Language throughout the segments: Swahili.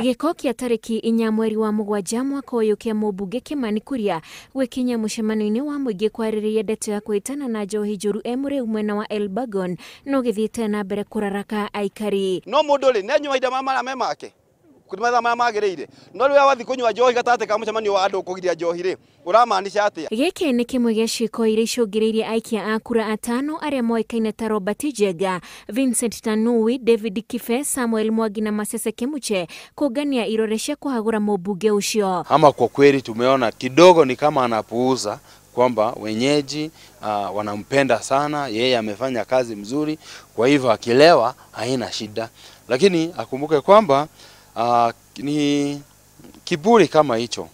Giko kia tariki 4 mweri wa mugwanja mwaka uyu kia Mumbunge Kimani Kuria gwikinya mucemano-ini wa muingi kwaririria ndeto ya kwitana na njohi njuru emuriu mwena wa Elbagon no githiite na mbere kuraraka Aikari. No mundu ri nenywa ida mama me make kumatha mama magirire no riu wathi kunywa njohi gatate ka mucemanio wa andu kugiria njohi ri uramaanisha atia? Giki ni kimwe gia ciiko iria icungiriirie aikia a kura atano aria moikaine ta Robert Jega, Vincent Tanui, David Kife, Samuel Mwangi na Masese Kimuche kungania irore cia kuhagura Mumbunge ucio. Ama kwa kweli tumeona kidogo ni kama anapuuza kwamba wenyeji wanampenda sana, yeye amefanya kazi mzuri, kwa hivyo akilewa haina shida. Lakini akumbuke kwamba ni kiburi kama hicho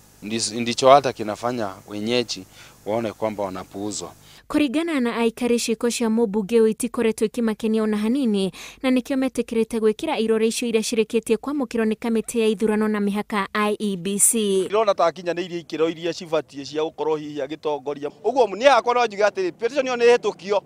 ndicho hata kinafanya wenyeji waone kwamba wanapuuzwa. Kurigana na Aikari ciiko cia Mumbunge itikoretwo ikimakenia ona hanini na nikio metikirite gwikira irore icio iria cirikitie kwamukirwo ni kamiti ya ithurano na mihaka IEBC. Irona ta kinyanirie ikiro iria cibatie cia gukorwo hihi agitongoria. Uguo ni hakwa no njuge ati petition ni hitukio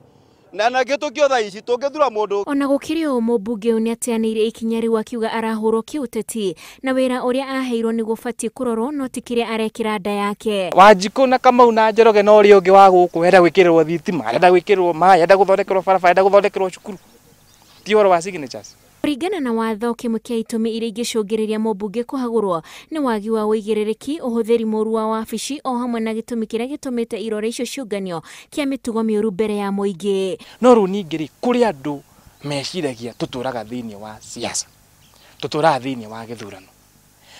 na gitukio tha ici tungithura mundu. Ona gukirio Mumbunge ni atianiire ikinya riu akiuga arahurwo kiuteti na wira uria aheirwo ni gubatie kurorwo no tikiria arekira nda yake. Wanjiko na Kamau na Njoroge no ri ungi wa guku enda gwikirwo thitima, enda gwikirwo maĩ, enda guthondekerwo barabara, enda guthondekerwo cukuru. Ti horo wa signatures. Kuringana na watho kimwe kia itumi iria ingicungiriria Mumbunge kuhagurwo ni wagi wa uigiririki, uhuthiri moru wa wabici o hamwe na gitumi kiria gitumite irore icio ciunganio kia mitugo miuru mbere ya mwingi. No ru ningiri kuri andu meciragia tuturaga thiini wa siasa, tuturaga thiini wa githurano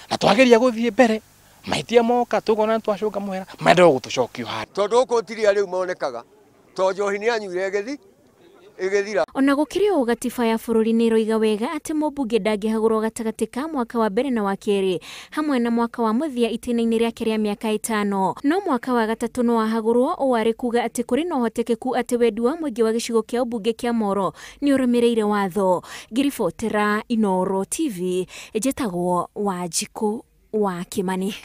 na twageria guthie mbere maitia moka tugona twacunga mwera mendo gutucokio hati tondu uko tiria riu monekaga to njohi ni anyuire githi igithira. Ona gukirio gatiba ya bururi ni roiga wega ati Mumbunge ndangihagurwo gatagati ka mwaka wa mbere na wa keri hamwe na mwaka wa muthia itinaini riake ria miaka 5 no mwaka wa gatatu no wahagurwo wari kuga ati kuri no hotekeku ati wendi wa mwingi wa gicigo kia umbunge kia Molo ni urumireire watho. Giribotera Inoro TV, jetagwo Wanjiku wa Kimani.